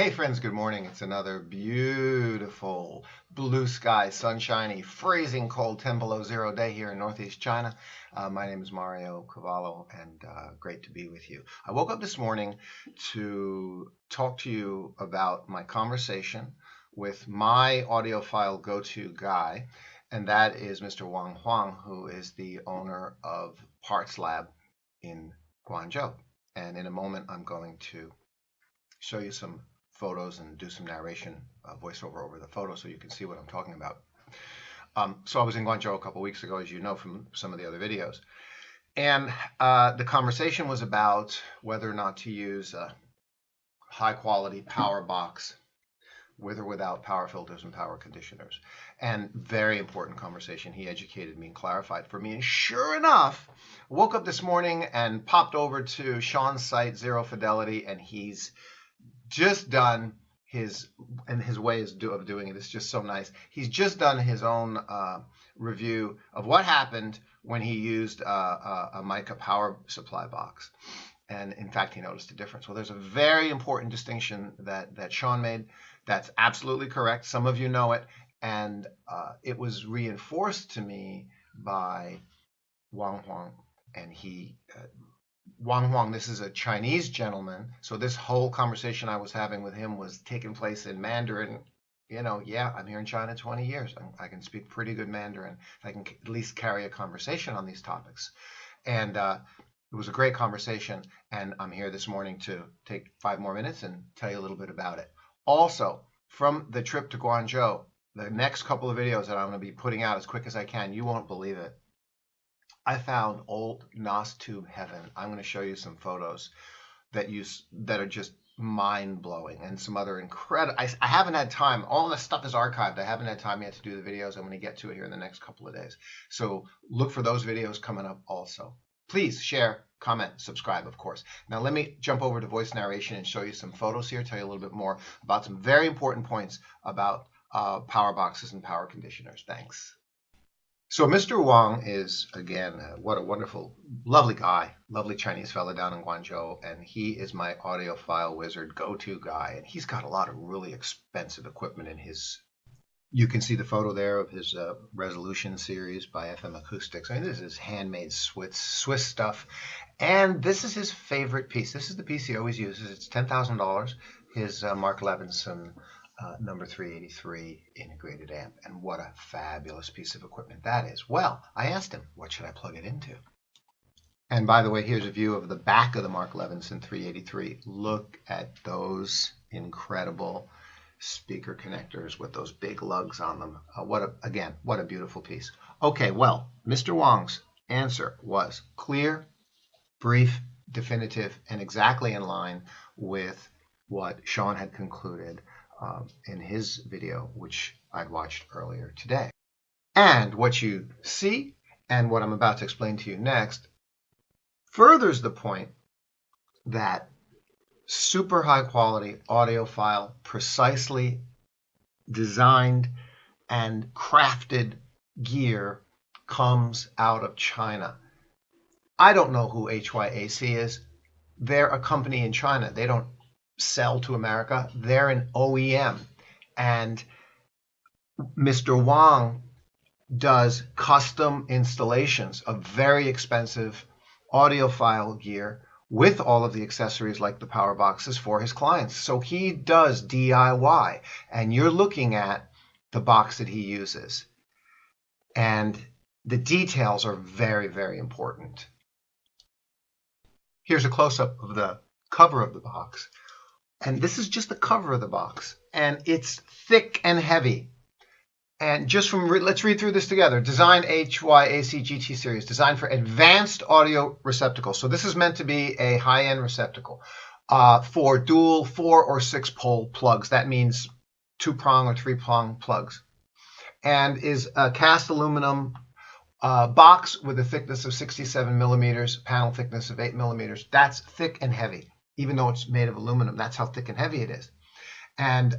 Hey friends, good morning. It's another beautiful blue sky, sunshiny, freezing cold 10 below zero day here in Northeast China. My name is Mario Cavallo and great to be with you. I woke up this morning to talk to you about my conversation with my audiophile go-to guy, and that is Mr. Wang, who is the owner of PartsLab in Guangzhou. And in a moment, I'm going to show you some photos and do some narration, voiceover over the photo so you can see what I'm talking about. So I was in Guangzhou a couple weeks ago, as you know from some of the other videos. And the conversation was about whether or not to use a high quality power box with or without power filters and power conditioners. And very important conversation. He educated me and clarified for me. And sure enough, woke up this morning and popped over to Sean's site, Zero Fidelity, and he's just done his way of doing it is just so nice. He's just done his own review of what happened when he used a mica power supply box. And in fact, he noticed a difference. Well, there's a very important distinction that Sean made. That's absolutely correct. Some of you know it. And it was reinforced to me by Wang. And Wang, this is a Chinese gentleman. So this whole conversation I was having with him was taking place in Mandarin. You know, yeah, I'm here in China 20 years. I can speak pretty good Mandarin. I can at least carry a conversation on these topics. And it was a great conversation. And I'm here this morning to take 5 more minutes and tell you a little bit about it. Also, from the trip to Guangzhou, the next couple of videos that I'm going to be putting out as quick as I can, you won't believe it. I found old NOS tube heaven. I'm going to show you some photos that are just mind-blowing and some other incredible. I haven't had time. All this stuff is archived. I haven't had time yet to do the videos. I'm going to get to it here in the next couple of days. So look for those videos coming up also. Please share, comment, subscribe, of course. Now let me jump over to voice narration and show you some photos here, tell you a little bit more about some very important points about power boxes and power conditioners. Thanks. So Mr. Wang is, again, what a wonderful, lovely guy, lovely Chinese fella down in Guangzhou, and he is my audiophile wizard go-to guy, and he's got a lot of really expensive equipment in his. You can see the photo there of his resolution series by FM Acoustics. I mean, this is handmade Swiss stuff, and this is his favorite piece. This is the piece he always uses. It's $10,000. His Mark Levinson number 383 integrated amp, and what a fabulous piece of equipment that is. Well, I asked him, what should I plug it into? And by the way, here's a view of the back of the Mark Levinson 383. Look at those incredible speaker connectors with those big lugs on them. What a beautiful piece. Okay, well, Mr. Wang's answer was clear, brief, definitive, and exactly in line with what Sean had concluded in his video, which I'd watched earlier today. And what you see and what I'm about to explain to you next furthers the point that super high quality audiophile, precisely designed and crafted gear comes out of China. I don't know who HYAC is. They're a company in China. They don't sell to America. They're an OEM, and Mr. Wang does custom installations of very expensive audiophile gear with all of the accessories like the power boxes for his clients. So he does DIY, and you're looking at the box that he uses, and the details are very, very important. Here's a close-up of the cover of the box. And this is just the cover of the box, and it's thick and heavy. And just from, let's read through this together. Design HYAC GT series, designed for advanced audio receptacles. So this is meant to be a high-end receptacle for dual 4 or 6 pole plugs. That means 2-prong or 3-prong plugs. And is a cast aluminum box with a thickness of 67 millimeters, panel thickness of 8 millimeters. That's thick and heavy. Even though it's made of aluminum, that's how thick and heavy it is. And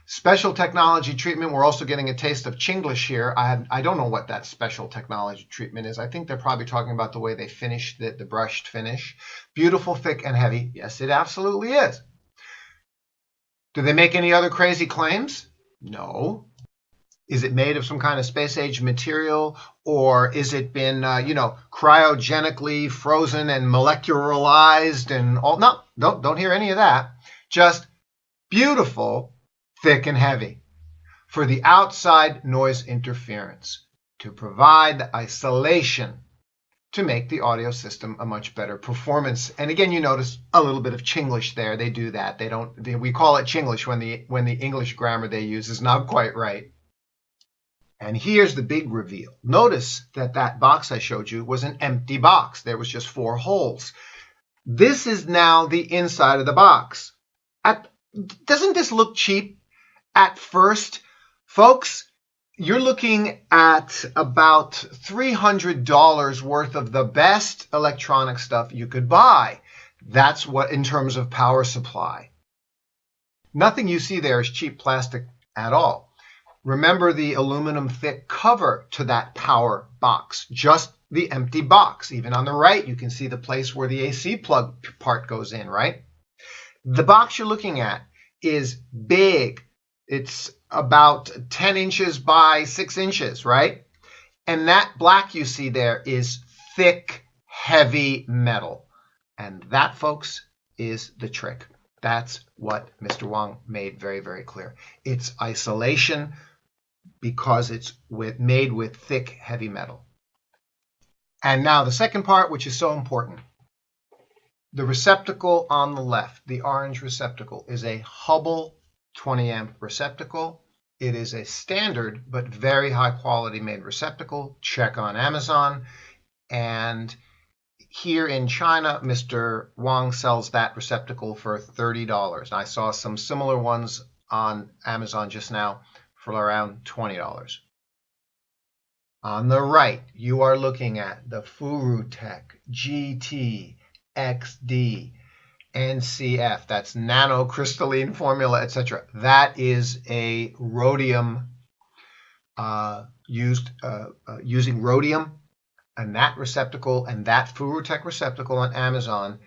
special technology treatment, we're also getting a taste of Chinglish here. I don't know what that special technology treatment is. I think they're probably talking about the way they finished the brushed finish. Beautiful, thick, and heavy. Yes, it absolutely is. Do they make any other crazy claims? No. Is it made of some kind of space age material, or is it been, cryogenically frozen and molecularized and all? No, don't hear any of that. Just beautiful, thick and heavy for the outside noise interference to provide the isolation to make the audio system a much better performance. And again, you notice a little bit of Chinglish there. They do that. We call it Chinglish when the English grammar they use is not quite right. And here's the big reveal. Notice that box I showed you was an empty box. There was just 4 holes. This is now the inside of the box. Doesn't this look cheap at first? Folks, you're looking at about $300 worth of the best electronic stuff you could buy. That's what in terms of power supply. Nothing you see there is cheap plastic at all. Remember the aluminum thick cover to that power box, just the empty box. Even on the right, you can see the place where the AC plug part goes in, right? The box you're looking at is big. It's about 10 inches by 6 inches, right? And that black you see there is thick, heavy metal. And that, folks, is the trick. That's what Mr. Wang made very, very clear. It's isolation because it's made with thick, heavy metal. And now the second part, which is so important. The receptacle on the left, the orange receptacle, is a Hubble 20 amp receptacle. It is a standard but very high quality made receptacle. Check on Amazon. And here in China, Mr. Wang sells that receptacle for $30. I saw some similar ones on Amazon just now for around $20. On the right, you are looking at the FuruTech GT XD NCF. That's nanocrystalline formula, etc. That is a rhodium using rhodium, and that receptacle and that FuruTech receptacle on Amazon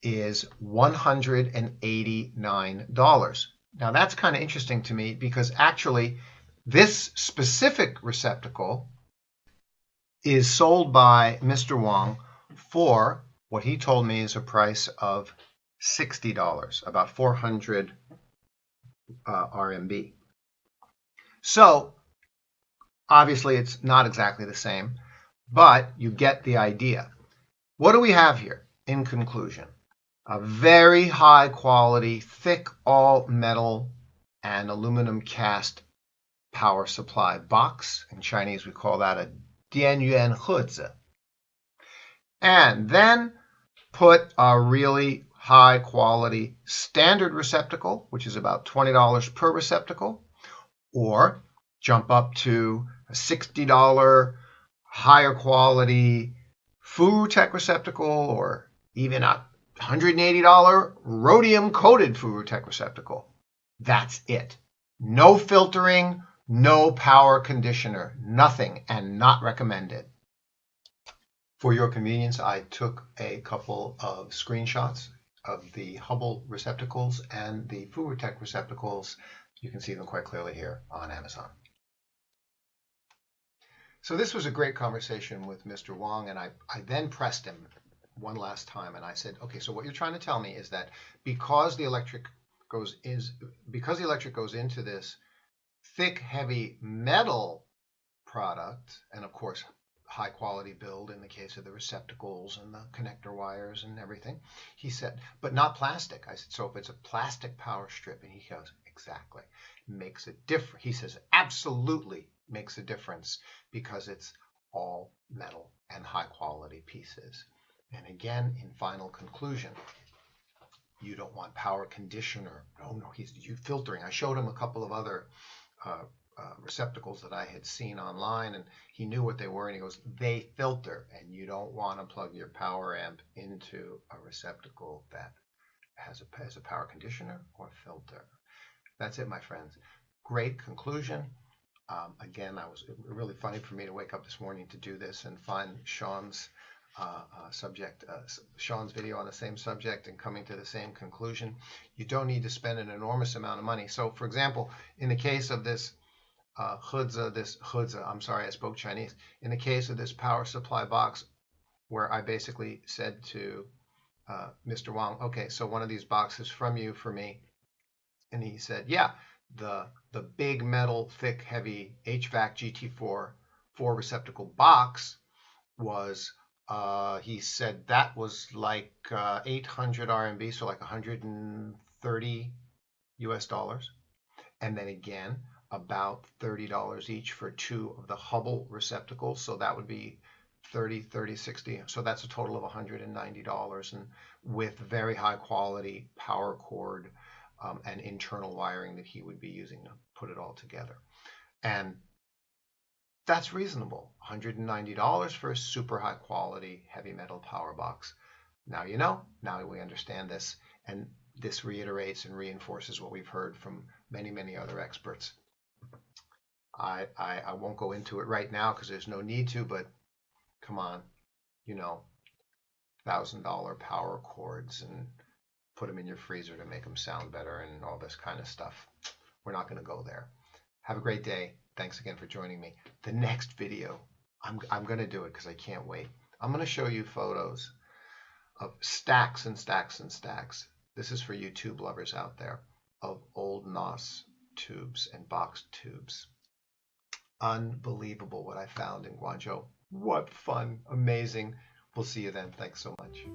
is $189. Now that's kind of interesting to me because actually this specific receptacle is sold by Mr. Wang for what he told me is a price of $60, about 400 RMB. So obviously it's not exactly the same, but you get the idea. What do we have here in conclusion? A very high quality, thick all metal and aluminum cast power supply box. In Chinese we call that a Dianyuan Hezi. And then put a really high quality standard receptacle, which is about $20 per receptacle, or jump up to a $60 higher quality FuruTech receptacle, or even a $180 rhodium coated FuruTech receptacle. That's it. No filtering, no power conditioner, nothing, and not recommended. For your convenience, I took a couple of screenshots of the Hubble receptacles and the FuruTech receptacles. You can see them quite clearly here on Amazon. So this was a great conversation with Mr. Wang, and I then pressed him one last time, and I said, okay, so what you're trying to tell me is that because the electric goes into this thick, heavy metal product, and of course high quality build in the case of the receptacles and the connector wires and everything, he said, but not plastic. I said, so if it's a plastic power strip, and he goes, exactly, makes a difference. He says, absolutely makes a difference because it's all metal and high quality pieces. And again, in final conclusion, you don't want power conditioner. No, he's filtering. I showed him a couple of other receptacles that I had seen online, and he knew what they were, and he goes, they filter, and you don't want to plug your power amp into a receptacle that has a power conditioner or filter. That's it, my friends. Great conclusion. Again, it was really funny for me to wake up this morning to do this and find Sean's subject, Sean's video on the same subject, and coming to the same conclusion. You don't need to spend an enormous amount of money. So, for example, in the case of this I'm sorry, I spoke Chinese. In the case of this power supply box, where I basically said to Mr. Wang, okay, so one of these boxes from you for me, and he said, yeah, the big metal, thick, heavy HVAC GT4 4 receptacle box was, he said that was like 800 RMB, so like 130 US dollars. And then again, about $30 each for 2 of the Hubble receptacles. So that would be 30, 60. So that's a total of $190, and with very high quality power cord and internal wiring that he would be using to put it all together. And that's reasonable. $190 for a super high quality heavy metal power box. Now you know, now we understand this, and this reiterates and reinforces what we've heard from many, many other experts. I won't go into it right now because there's no need to, but come on, you know, $1,000 power cords and put them in your freezer to make them sound better and all this kind of stuff. We're not going to go there. Have a great day. Thanks again for joining me. The next video, I'm going to do it because I can't wait. I'm going to show you photos of stacks and stacks and stacks. This is for you tube lovers out there, of old NOS tubes and box tubes. Unbelievable what I found in Guangzhou. What fun. Amazing. We'll see you then. Thanks so much.